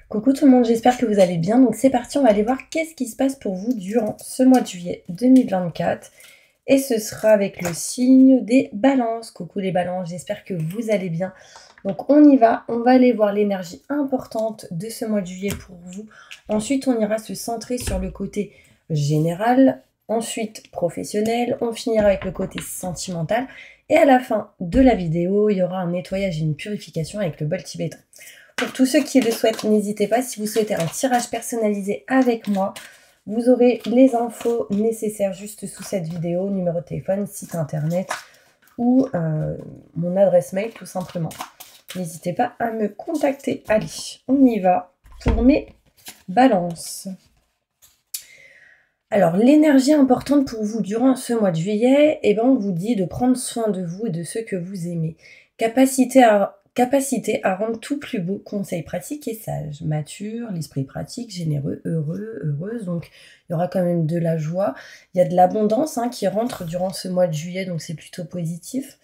Coucou tout le monde, j'espère que vous allez bien. Donc c'est parti, on va aller voir qu'est-ce qui se passe pour vous durant ce mois de juillet 2024. Et ce sera avec le signe des balances. Coucou les balances, j'espère que vous allez bien. Donc on y va, on va aller voir l'énergie importante de ce mois de juillet pour vous. Ensuite, on ira se centrer sur le côté général, ensuite professionnel. On finira avec le côté sentimental. Et à la fin de la vidéo, il y aura un nettoyage et une purification avec le bol tibétain. Pour tous ceux qui le souhaitent, n'hésitez pas. Si vous souhaitez un tirage personnalisé avec moi, vous aurez les infos nécessaires juste sous cette vidéo, numéro de téléphone, site internet ou mon adresse mail tout simplement. N'hésitez pas à me contacter. Allez, on y va pour mes balances. Alors, l'énergie importante pour vous durant ce mois de juillet, on vous dit de prendre soin de vous et de ceux que vous aimez. Capacité à rendre tout plus beau, conseils pratiques et sages, mature, l'esprit pratique, généreux, heureux, heureuse, donc il y aura quand même de la joie. Il y a de l'abondance qui rentre durant ce mois de juillet, donc c'est plutôt positif.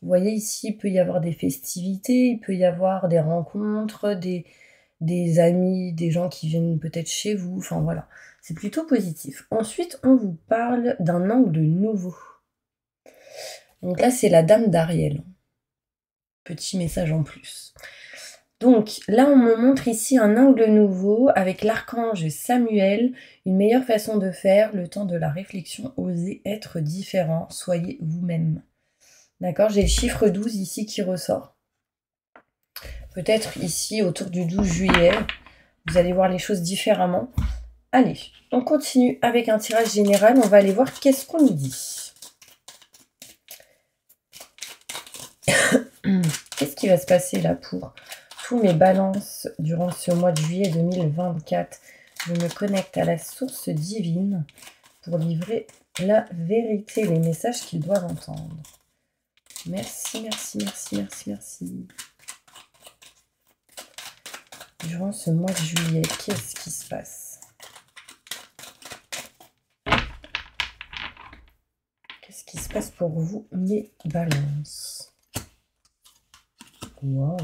Vous voyez ici, il peut y avoir des festivités, il peut y avoir des rencontres, des amis, des gens qui viennent peut-être chez vous, enfin voilà, c'est plutôt positif. Ensuite, on vous parle d'un angle nouveau. Donc là, c'est la dame d'Ariel. Petit message en plus. Donc là, on me montre ici un angle nouveau avec l'archange Samuel, une meilleure façon de faire, le temps de la réflexion, osez être différent, soyez vous-même. D'accord, j'ai le chiffre 12 ici qui ressort. Peut-être ici, autour du 12 juillet, vous allez voir les choses différemment. Allez, on continue avec un tirage général, on va aller voir qu'est-ce qu'on nous dit. Qu'est-ce qui va se passer là pour tous mes balances durant ce mois de juillet 2024? Je me connecte à la source divine pour livrer la vérité, les messages qu'ils doivent entendre. Merci, merci, merci, merci, merci. Durant ce mois de juillet, qu'est-ce qui se passe? Qu'est-ce qui se passe pour vous, mes balances? Wow.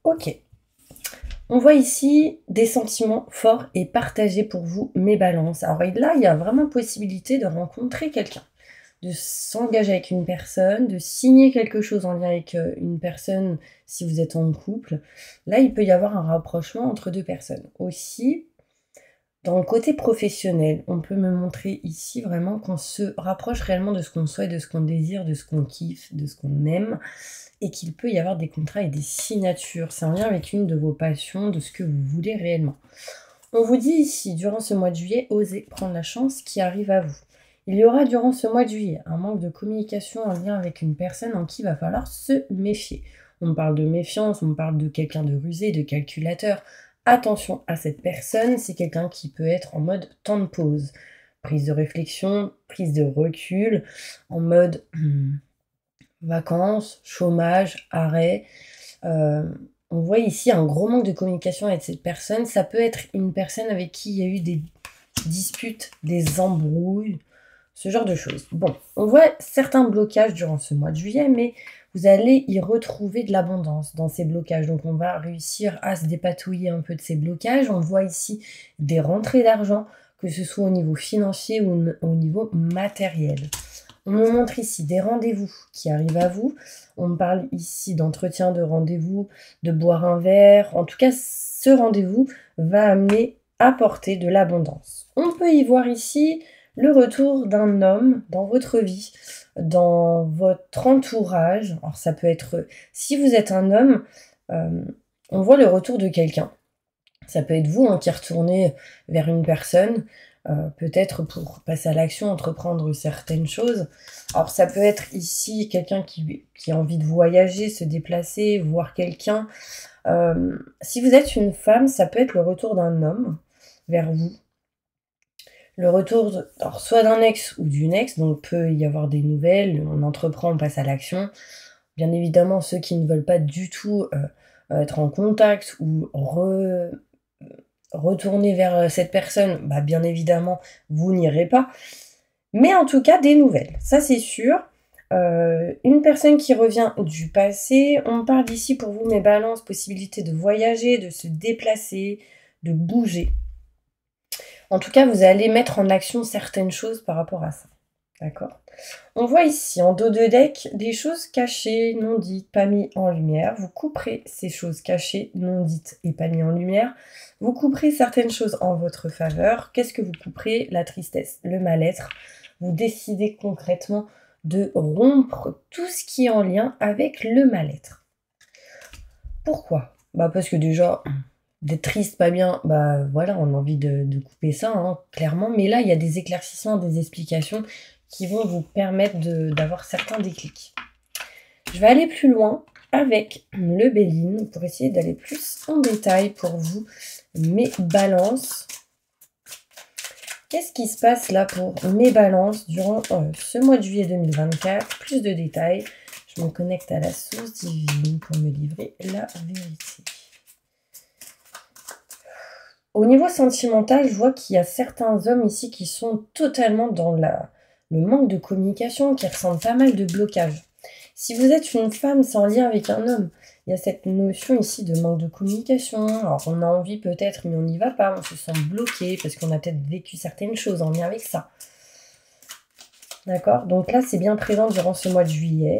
Ok. On voit ici des sentiments forts et partagés pour vous, mes balances. Alors là, il y a vraiment possibilité de rencontrer quelqu'un, de s'engager avec une personne, de signer quelque chose en lien avec une personne si vous êtes en couple. Là, il peut y avoir un rapprochement entre deux personnes. Aussi, dans le côté professionnel, on peut me montrer ici vraiment qu'on se rapproche réellement de ce qu'on souhaite, de ce qu'on désire, de ce qu'on kiffe, de ce qu'on aime, et qu'il peut y avoir des contrats et des signatures. C'est en lien avec une de vos passions, de ce que vous voulez réellement. On vous dit ici, durant ce mois de juillet, osez prendre la chance qui arrive à vous. Il y aura durant ce mois de juillet un manque de communication en lien avec une personne en qui il va falloir se méfier. On parle de méfiance, on parle de quelqu'un de rusé, de calculateur. Attention à cette personne, c'est quelqu'un qui peut être en mode temps de pause. Prise de réflexion, prise de recul, en mode vacances, chômage, arrêt. On voit ici un gros manque de communication avec cette personne. Ça peut être une personne avec qui il y a eu des disputes, des embrouilles, ce genre de choses. Bon, on voit certains blocages durant ce mois de juillet, mais vous allez y retrouver de l'abondance dans ces blocages. Donc on va réussir à se dépatouiller un peu de ces blocages. On voit ici des rentrées d'argent, que ce soit au niveau financier ou au niveau matériel. On me montre ici des rendez-vous qui arrivent à vous. On me parle ici d'entretien, de rendez-vous, de boire un verre. En tout cas, ce rendez-vous va apporter de l'abondance. On peut y voir ici le retour d'un homme dans votre vie, dans votre entourage. Alors ça peut être, si vous êtes un homme, on voit le retour de quelqu'un. Ça peut être vous qui retournez vers une personne, peut-être pour passer à l'action, entreprendre certaines choses. Alors ça peut être ici quelqu'un qui a envie de voyager, se déplacer, voir quelqu'un. Si vous êtes une femme, ça peut être le retour d'un homme vers vous. Le retour, alors soit d'un ex ou d'une ex, donc peut y avoir des nouvelles, on entreprend, on passe à l'action. Bien évidemment, ceux qui ne veulent pas du tout être en contact ou retourner vers cette personne, bien évidemment, vous n'irez pas. Mais en tout cas, des nouvelles, ça c'est sûr. Une personne qui revient du passé, on parle ici pour vous mes balances, possibilité de voyager, de se déplacer, de bouger. En tout cas, vous allez mettre en action certaines choses par rapport à ça. D'accord? On voit ici, en dos de deck, des choses cachées, non dites, pas mises en lumière. Vous couperez ces choses cachées, non dites et pas mises en lumière. Vous couperez certaines choses en votre faveur. Qu'est-ce que vous couperez? La tristesse, le mal-être. Vous décidez concrètement de rompre tout ce qui est en lien avec le mal-être. Pourquoi? Parce que déjà, d'être triste, pas bien, voilà, on a envie de couper ça, hein, clairement. Mais là, il y a des éclaircissements, des explications qui vont vous permettre d'avoir certains déclics. Je vais aller plus loin avec le Béline pour essayer d'aller plus en détail pour vous, mes balances. Qu'est-ce qui se passe là pour mes balances durant ce mois de juillet 2024? Plus de détails. Je me connecte à la source divine pour me livrer la vérité. Au niveau sentimental, je vois qu'il y a certains hommes ici qui sont totalement dans le manque de communication, qui ressentent pas mal de blocage. Si vous êtes une femme, c'est en lien avec un homme. Il y a cette notion ici de manque de communication. Alors on a envie peut-être, mais on n'y va pas. On se sent bloqué parce qu'on a peut-être vécu certaines choses en lien avec ça. D'accord? Donc là, c'est bien présent durant ce mois de juillet.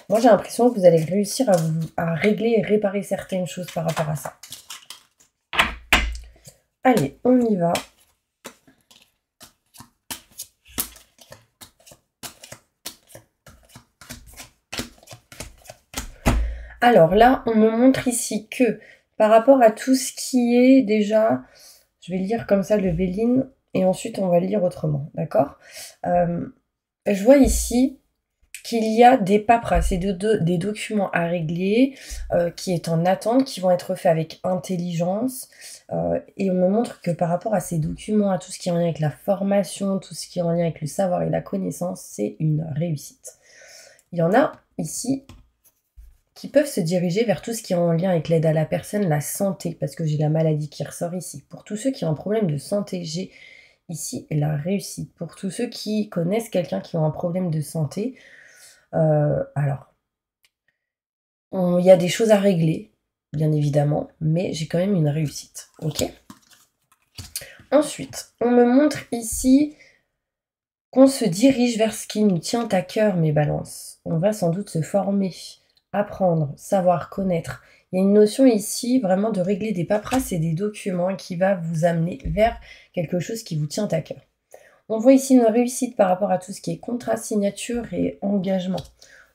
Moi, j'ai l'impression que vous allez réussir à régler et réparer certaines choses par rapport à ça. Allez, on y va. Alors là, on me montre ici que par rapport à tout ce qui est déjà, je vais lire comme ça le Béline et ensuite on va le lire autrement, d'accord? Je vois ici qu'il y a des paperasses et des documents à régler qui est en attente, qui vont être faits avec intelligence. Et on me montre que par rapport à ces documents, à tout ce qui est en lien avec la formation, tout ce qui est en lien avec le savoir et la connaissance, c'est une réussite. Il y en a ici qui peuvent se diriger vers tout ce qui est en lien avec l'aide à la personne, la santé, parce que j'ai la maladie qui ressort ici. Pour tous ceux qui ont un problème de santé, j'ai ici la réussite. Pour tous ceux qui connaissent quelqu'un qui a un problème de santé, alors, il y a des choses à régler, bien évidemment, mais j'ai quand même une réussite, ok? Ensuite, on me montre ici qu'on se dirige vers ce qui nous tient à cœur, mes balances. On va sans doute se former, apprendre, savoir, connaître. Il y a une notion ici vraiment de régler des paperasses et des documents qui va vous amener vers quelque chose qui vous tient à cœur. On voit ici une réussite par rapport à tout ce qui est contrat, signature et engagement.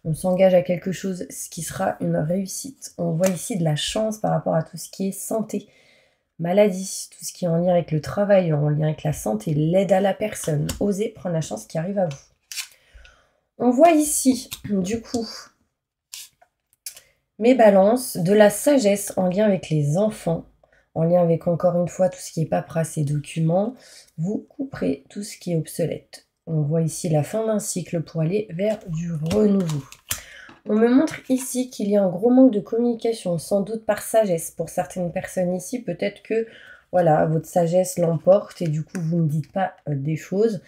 On s'engage à quelque chose, ce qui sera une réussite. On voit ici de la chance par rapport à tout ce qui est santé, maladie, tout ce qui est en lien avec le travail, en lien avec la santé, l'aide à la personne. Osez prendre la chance qui arrive à vous. On voit ici, du coup, mes balances, de la sagesse en lien avec les enfants, en lien avec encore une fois tout ce qui est paperasse et documents. Vous couperez tout ce qui est obsolète. On voit ici la fin d'un cycle pour aller vers du renouveau. On me montre ici qu'il y a un gros manque de communication, sans doute par sagesse. Pour certaines personnes ici, peut-être que voilà, votre sagesse l'emporte et du coup vous ne dites pas des choses.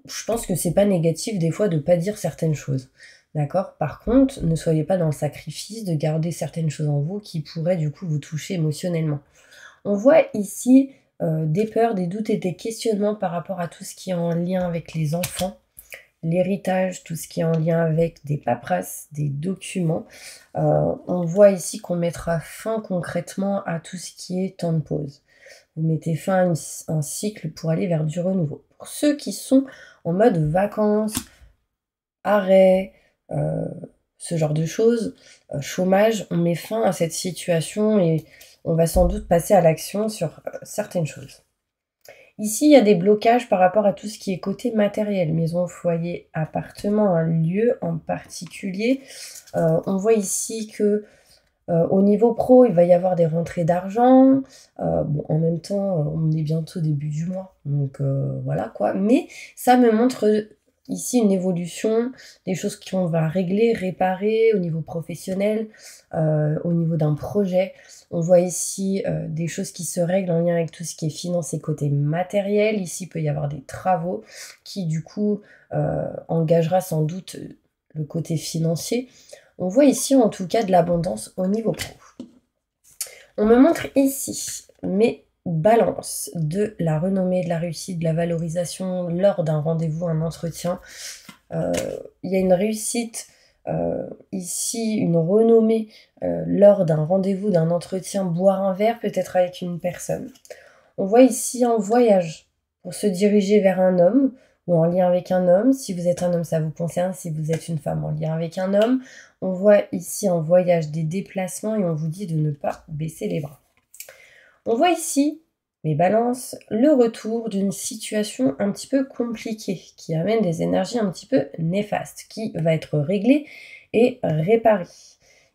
Je pense que c'est pas négatif des fois de ne pas dire certaines choses. D'accord? Par contre, ne soyez pas dans le sacrifice de garder certaines choses en vous qui pourraient du coup vous toucher émotionnellement. On voit ici des peurs, des doutes et des questionnements par rapport à tout ce qui est en lien avec les enfants, l'héritage, tout ce qui est en lien avec des paperasses, des documents. On voit ici qu'on mettra fin concrètement à tout ce qui est temps de pause. Vous mettez fin à un cycle pour aller vers du renouveau. Pour ceux qui sont en mode vacances, arrêt, ce genre de choses, chômage, on met fin à cette situation et on va sans doute passer à l'action sur certaines choses. Ici, il y a des blocages par rapport à tout ce qui est côté matériel, maison, foyer, appartement, un lieu en particulier. On voit ici que au niveau pro, il va y avoir des rentrées d'argent. En même temps, on est bientôt début du mois, donc voilà quoi. Mais ça me montre ici une évolution, des choses qu'on va régler, réparer au niveau professionnel, au niveau d'un projet. On voit ici des choses qui se règlent en lien avec tout ce qui est finance et côté matériel. Ici, il peut y avoir des travaux qui, du coup, engagera sans doute le côté financier. On voit ici, en tout cas, de l'abondance au niveau pro. On me montre ici mes balances de la renommée, de la réussite, de la valorisation lors d'un rendez-vous, un entretien. Il y a une réussite ici, une renommée lors d'un rendez-vous, d'un entretien, boire un verre peut-être avec une personne. On voit ici un voyage pour se diriger vers un homme ou en lien avec un homme. Si vous êtes un homme, ça vous concerne. Si vous êtes une femme, en lien avec un homme. On voit ici un voyage, des déplacements et on vous dit de ne pas baisser les bras. On voit ici, mes balances, le retour d'une situation un petit peu compliquée qui amène des énergies un petit peu néfastes, qui va être réglée et réparée.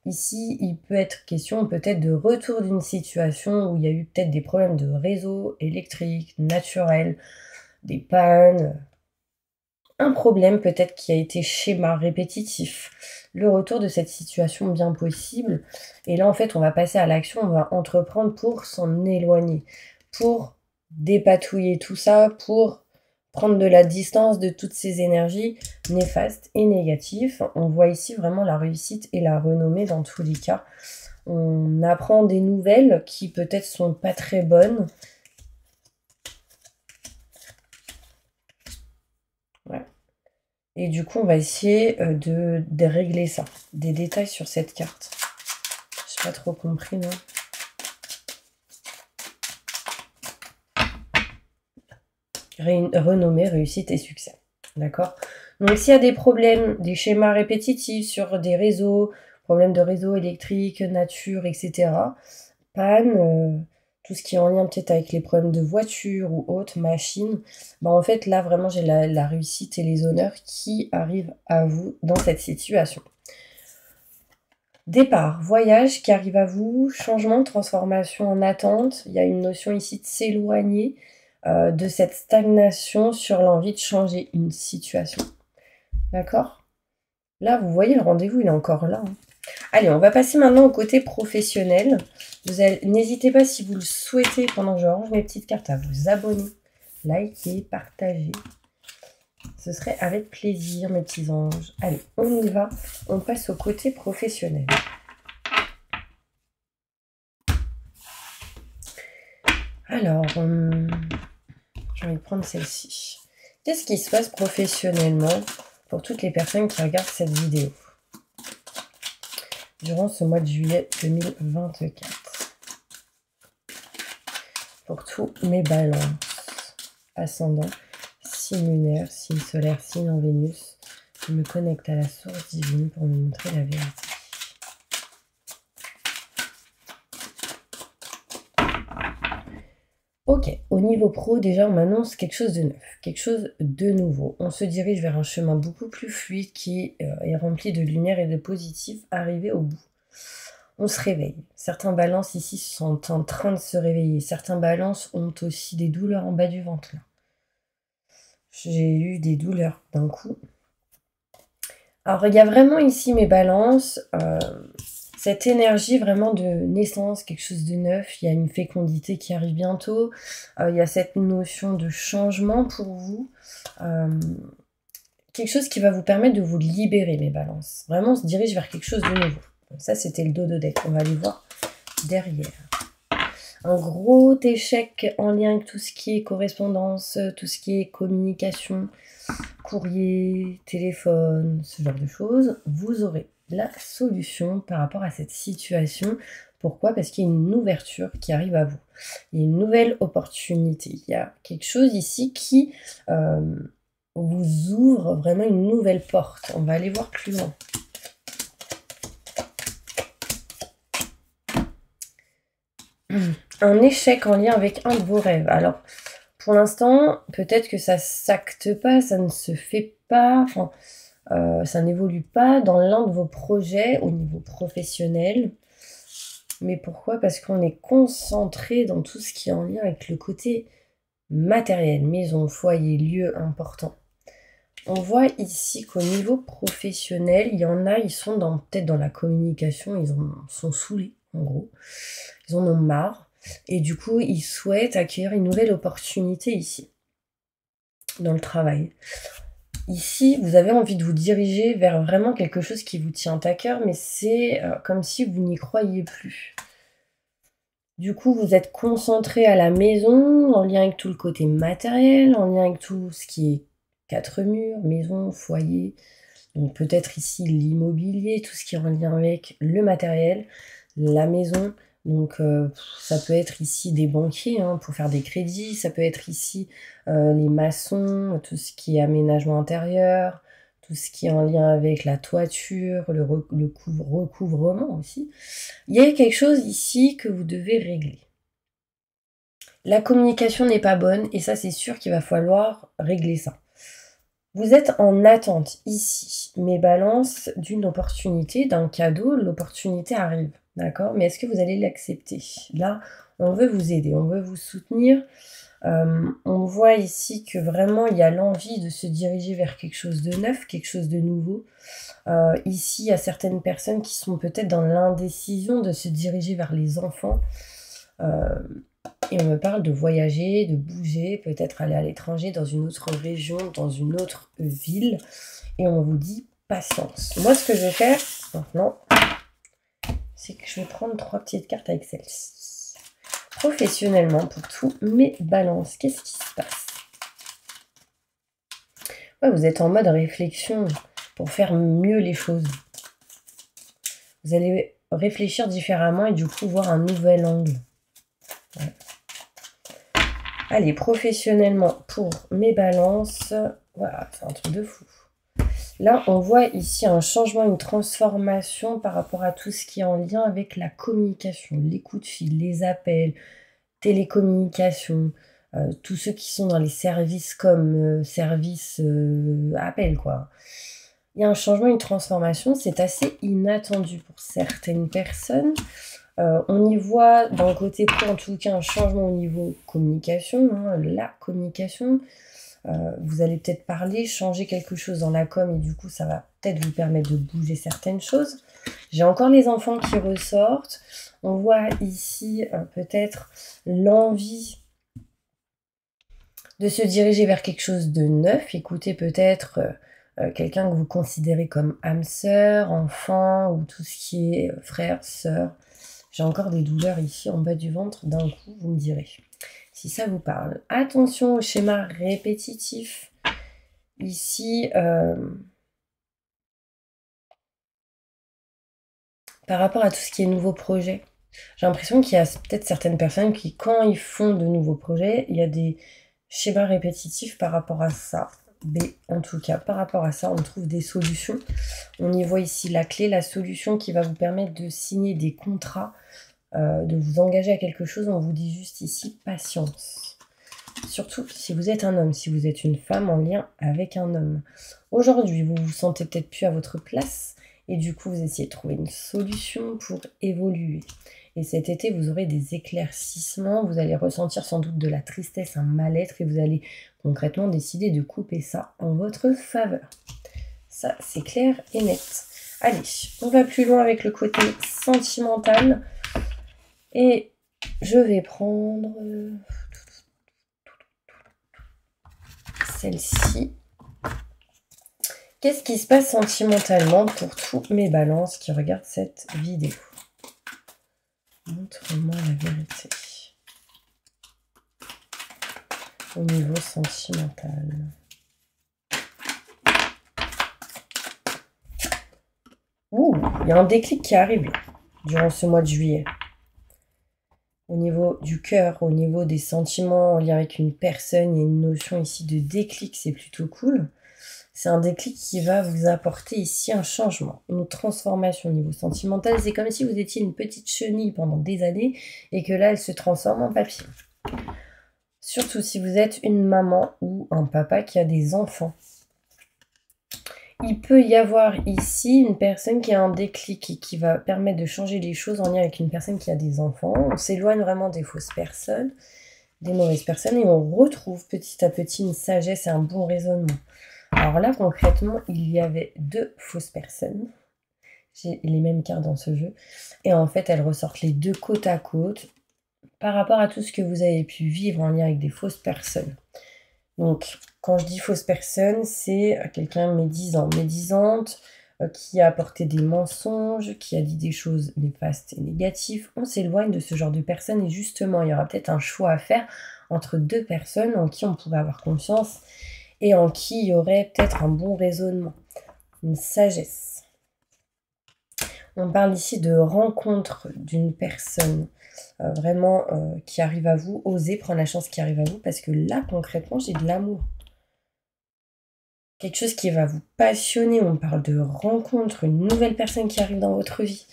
Ici, il peut être question peut-être de retour d'une situation où il y a eu peut-être des problèmes de réseau électrique, naturel, des pannes, un problème peut-être qui a été schéma répétitif, le retour de cette situation bien possible. Et là, en fait, on va passer à l'action, on va entreprendre pour s'en éloigner, pour dépatouiller tout ça, pour prendre de la distance de toutes ces énergies néfastes et négatives. On voit ici vraiment la réussite et la renommée dans tous les cas. On apprend des nouvelles qui peut-être sont pas très bonnes. Ouais. Et du coup, on va essayer de régler ça. Des détails sur cette carte. Je n'ai pas trop compris, non? Renommée, réussite et succès. D'accord? Donc, s'il y a des problèmes, des schémas répétitifs sur des réseaux, problèmes de réseau électrique, nature, etc., panne, tout ce qui est en lien peut-être avec les problèmes de voiture ou autres, machines, bah en fait, là, vraiment, j'ai la réussite et les honneurs qui arrivent à vous dans cette situation. Départ, voyage qui arrive à vous, changement, transformation en attente. Il y a une notion ici de s'éloigner de cette stagnation sur l'envie de changer une situation. D'accord? Là, vous voyez, le rendez-vous, il est encore là. Hein. Allez, on va passer maintenant au côté professionnel. N'hésitez pas, si vous le souhaitez, pendant que je range mes petites cartes, à vous abonner, liker, partager. Ce serait avec plaisir, mes petits anges. Allez, on y va. On passe au côté professionnel. Alors, j'ai envie de prendre celle-ci. Qu'est-ce qui se passe professionnellement pour toutes les personnes qui regardent cette vidéo durant ce mois de juillet 2024? Pour tous mes balances, ascendant, signe lunaire, signe solaire, signe en Vénus, je me connecte à la source divine pour me montrer la vérité. Ok, au niveau pro, déjà, on m'annonce quelque chose de neuf, quelque chose de nouveau. On se dirige vers un chemin beaucoup plus fluide qui est rempli de lumière et de positif, arrivé au bout. On se réveille. Certains balances ici sont en train de se réveiller. Certains balances ont aussi des douleurs en bas du ventre. Là. J'ai eu des douleurs d'un coup. Alors, il y a vraiment ici mes balances, cette énergie vraiment de naissance, quelque chose de neuf. Il y a une fécondité qui arrive bientôt. Il y a cette notion de changement pour vous. Quelque chose qui va vous permettre de vous libérer, mes balances. Vraiment, on se dirige vers quelque chose de nouveau. Donc ça, c'était le dos de deck. On va aller voir derrière. Un gros échec en lien avec tout ce qui est correspondance, tout ce qui est communication, courrier, téléphone, ce genre de choses. Vous aurez la solution par rapport à cette situation. Pourquoi? Parce qu'il y a une ouverture qui arrive à vous. Il y a une nouvelle opportunité. Il y a quelque chose ici qui vous ouvre vraiment une nouvelle porte. On va aller voir plus loin. Un échec en lien avec un de vos rêves. Alors, pour l'instant, peut-être que ça s'acte pas, ça ne se fait pas, enfin, ça n'évolue pas dans l'un de vos projets au niveau professionnel. Mais pourquoi? Parce qu'on est concentré dans tout ce qui est en lien avec le côté matériel, maison, foyer, lieu important. On voit ici qu'au niveau professionnel, il y en a, ils sont peut-être dans la communication, sont saoulés, en gros. Ils en ont marre. Et du coup, ils souhaitent accueillir une nouvelle opportunité ici, dans le travail. Ici, vous avez envie de vous diriger vers vraiment quelque chose qui vous tient à cœur, mais c'est comme si vous n'y croyiez plus. Du coup, vous êtes concentré à la maison, en lien avec tout le côté matériel, en lien avec tout ce qui est quatre murs, maison, foyer. Donc peut-être ici l'immobilier, tout ce qui est en lien avec le matériel, la maison. Donc ça peut être ici des banquiers pour faire des crédits, ça peut être ici les maçons, tout ce qui est aménagement intérieur, tout ce qui est en lien avec la toiture, le recouvrement aussi. Il y a quelque chose ici que vous devez régler. La communication n'est pas bonne et ça c'est sûr qu'il va falloir régler ça. Vous êtes en attente ici, mes balances, d'une opportunité, d'un cadeau, l'opportunité arrive, d'accord? Mais est-ce que vous allez l'accepter? Là, on veut vous aider, on veut vous soutenir. On voit ici que vraiment il y a l'envie de se diriger vers quelque chose de neuf, quelque chose de nouveau. Ici, il y a certaines personnes qui sont peut-être dans l'indécision de se diriger vers les enfants. Et on me parle de voyager, de bouger, peut-être aller à l'étranger, dans une autre région, dans une autre ville. Et on vous dit patience. Moi, ce que je vais faire maintenant, c'est que je vais prendre 3 petites cartes avec celle-ci. Professionnellement, pour tous mes balances, qu'est-ce qui se passe? Ouais, vous êtes en mode réflexion pour faire mieux les choses. Vous allez réfléchir différemment et du coup voir un nouvel angle. Ouais. Allez, professionnellement, pour mes balances, voilà, c'est un truc de fou. Là, on voit ici un changement, une transformation par rapport à tout ce qui est en lien avec la communication, les coups de fil, les appels, télécommunications, tous ceux qui sont dans les services comme services appels, quoi. Il y a un changement, une transformation, c'est assez inattendu pour certaines personnes. On y voit d'un côté pro en tout cas un changement au niveau communication, la communication. Vous allez peut-être parler, changer quelque chose dans la com et du coup ça va peut-être vous permettre de bouger certaines choses. J'ai encore les enfants qui ressortent. On voit ici peut-être l'envie de se diriger vers quelque chose de neuf. Écoutez peut-être quelqu'un que vous considérez comme âme sœur, enfant ou tout ce qui est frère, sœur. J'ai encore des douleurs ici en bas du ventre, d'un coup, vous me direz si ça vous parle. Attention au schéma répétitif. Ici, par rapport à tout ce qui est nouveaux projets, j'ai l'impression qu'il y a peut-être certaines personnes qui, quand ils font de nouveaux projets, il y a des schémas répétitifs par rapport à ça. Mais en tout cas, par rapport à ça, on trouve des solutions. On y voit ici la clé, la solution qui va vous permettre de signer des contrats, de vous engager à quelque chose. On vous dit juste ici patience. Surtout si vous êtes un homme, si vous êtes une femme en lien avec un homme. Aujourd'hui, vous vous sentez peut-être plus à votre place et du coup, vous essayez de trouver une solution pour évoluer. Et cet été, vous aurez des éclaircissements, vous allez ressentir sans doute de la tristesse, un mal-être et vous allez concrètement décider de couper ça en votre faveur. Ça, c'est clair et net. Allez, on va plus loin avec le côté sentimental. Et je vais prendre celle-ci. Qu'est-ce qui se passe sentimentalement pour tous mes balances qui regardent cette vidéo? Montre-moi la vérité. Au niveau sentimental. Ouh, il y a un déclic qui arrive là, durant ce mois de juillet. Au niveau du cœur, au niveau des sentiments en lien avec une personne, il y a une notion ici de déclic, c'est plutôt cool. C'est un déclic qui va vous apporter ici un changement, une transformation au niveau sentimental. C'est comme si vous étiez une petite chenille pendant des années et que là, elle se transforme en papillon. Surtout si vous êtes une maman ou un papa qui a des enfants. Il peut y avoir ici une personne qui a un déclic et qui va permettre de changer les choses en lien avec une personne qui a des enfants. On s'éloigne vraiment des fausses personnes, des mauvaises personnes et on retrouve petit à petit une sagesse et un bon raisonnement. Alors là, concrètement, il y avait 2 fausses personnes. J'ai les mêmes cartes dans ce jeu. Et en fait, elles ressortent les 2 côte à côte par rapport à tout ce que vous avez pu vivre en lien avec des fausses personnes. Donc, quand je dis fausse personne, c'est quelqu'un médisante, qui a apporté des mensonges, qui a dit des choses néfastes et négatives. On s'éloigne de ce genre de personnes et justement, il y aura peut-être un choix à faire entre 2 personnes en qui on pourrait avoir confiance et en qui il y aurait peut-être un bon raisonnement, une sagesse. On parle ici de rencontre d'une personne vraiment qui arrive à vous. Osez prendre la chance qui arrive à vous parce que là, concrètement, j'ai de l'amour. Quelque chose qui va vous passionner. On parle de rencontre, une nouvelle personne qui arrive dans votre vie.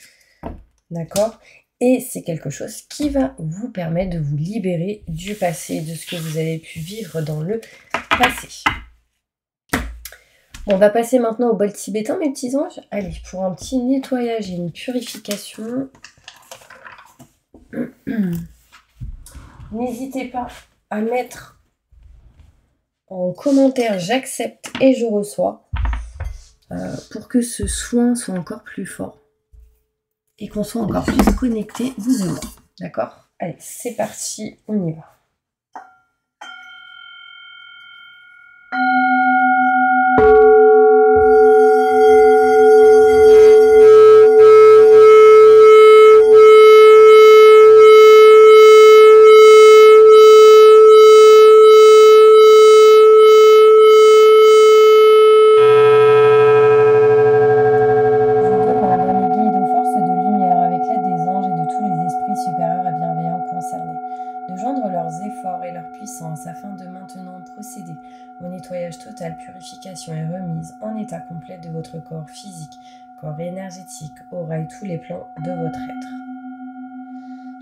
D'accord? Et c'est quelque chose qui va vous permettre de vous libérer du passé, de ce que vous avez pu vivre dans le passé. Bon, on va passer maintenant au bol tibétain, mes petits anges. Allez, pour un petit nettoyage et une purification. N'hésitez pas à mettre en commentaire « J'accepte et je reçois » pour que ce soin soit encore plus fort et qu'on soit encore plus connectés, vous et moi. D'accord? Allez, c'est parti, on y va. Afin de maintenant procéder au nettoyage total, purification et remise en état complet de votre corps physique, corps énergétique, aura et tous les plans de votre être.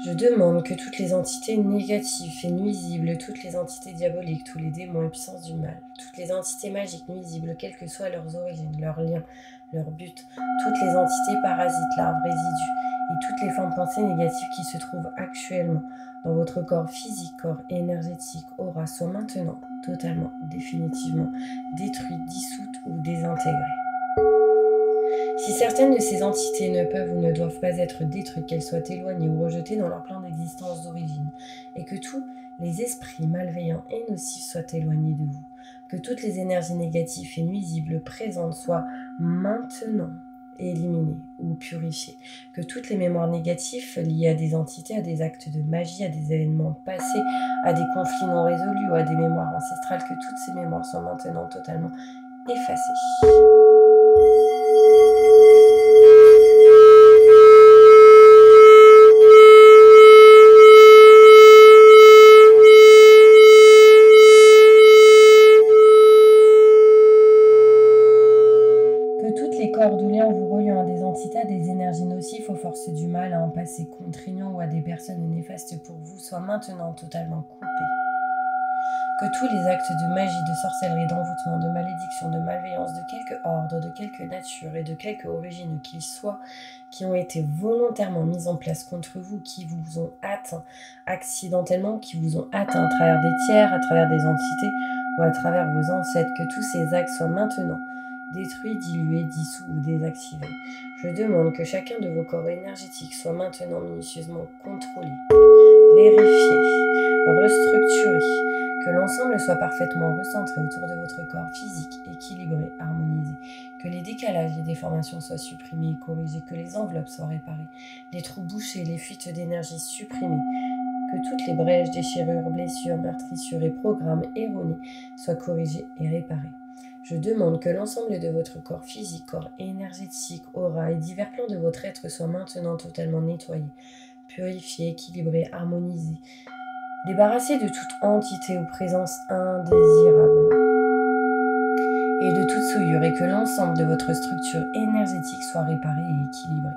Je demande que toutes les entités négatives et nuisibles, toutes les entités diaboliques, tous les démons et puissances du mal, toutes les entités magiques nuisibles, quelles que soient leurs origines, leurs liens, leur but, toutes les entités parasites, larves, résidus et toutes les formes pensées négatives qui se trouvent actuellement dans votre corps physique, corps énergétique, aura, soient maintenant totalement, définitivement détruites, dissoutes ou désintégrées. Si certaines de ces entités ne peuvent ou ne doivent pas être détruites, qu'elles soient éloignées ou rejetées dans leur plan d'existence d'origine, et que tous les esprits malveillants et nocifs soient éloignés de vous, que toutes les énergies négatives et nuisibles présentes soient maintenant éliminées ou purifiées, que toutes les mémoires négatives liées à des entités, à des actes de magie, à des événements passés, à des conflits non résolus ou à des mémoires ancestrales, que toutes ces mémoires soient maintenant totalement effacées. À des énergies nocives aux forces du mal, à un passé contraignant ou à des personnes néfastes pour vous soient maintenant totalement coupés. Que tous les actes de magie, de sorcellerie, d'envoûtement, de malédiction, de malveillance, de quelque ordre, de quelque nature et de quelque origine qu'ils soient, qui ont été volontairement mis en place contre vous, qui vous ont atteint accidentellement, qui vous ont atteint à travers des tiers, à travers des entités ou à travers vos ancêtres, que tous ces actes soient maintenant détruits, dilués, dissous ou désactivés. Je demande que chacun de vos corps énergétiques soit maintenant minutieusement contrôlé, vérifié, restructuré, que l'ensemble soit parfaitement recentré autour de votre corps physique, équilibré, harmonisé, que les décalages et déformations soient supprimés et corrigés, que les enveloppes soient réparées, les trous bouchés, les fuites d'énergie supprimées, que toutes les brèches, déchirures, blessures, meurtrissures et programmes erronés soient corrigés et réparés. Je demande que l'ensemble de votre corps physique, corps énergétique, aura et divers plans de votre être soient maintenant totalement nettoyés, purifiés, équilibrés, harmonisés, débarrassés de toute entité ou présence indésirable et de toute souillure, et que l'ensemble de votre structure énergétique soit réparé et équilibré.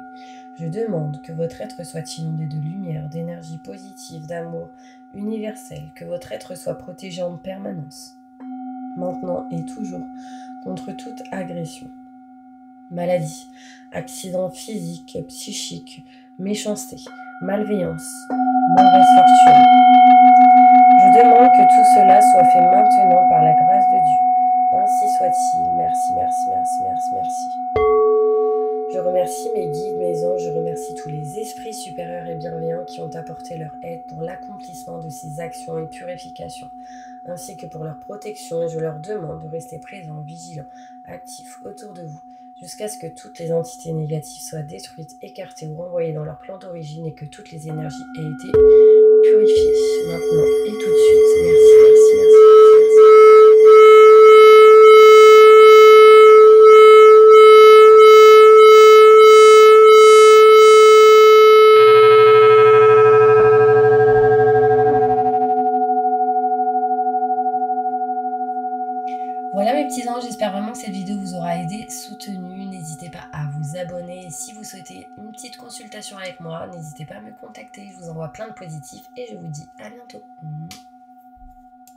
Je demande que votre être soit inondé de lumière, d'énergie positive, d'amour universel, que votre être soit protégé en permanence, maintenant et toujours, contre toute agression, maladie, accident physique, psychique, méchanceté, malveillance, mauvaise fortune. Je demande que tout cela soit fait maintenant par la grâce de Dieu. Ainsi soit soit-il. Merci, merci, merci, merci, merci. Je remercie mes guides, mes anges, je remercie tous les esprits supérieurs et bienveillants qui ont apporté leur aide pour l'accomplissement de ces actions et purifications, ainsi que pour leur protection, et je leur demande de rester présents, vigilants, actifs autour de vous, jusqu'à ce que toutes les entités négatives soient détruites, écartées ou renvoyées dans leur plan d'origine et que toutes les énergies aient été purifiées. Maintenant et tout de suite. Merci, merci, merci, merci, merci. Voilà mes petits anges, j'espère vraiment que cette vidéo vous aura aidé, soutenu. N'hésitez pas à vous abonner. Si vous souhaitez une petite consultation avec moi, n'hésitez pas à me contacter. Je vous envoie plein de positifs et je vous dis à bientôt.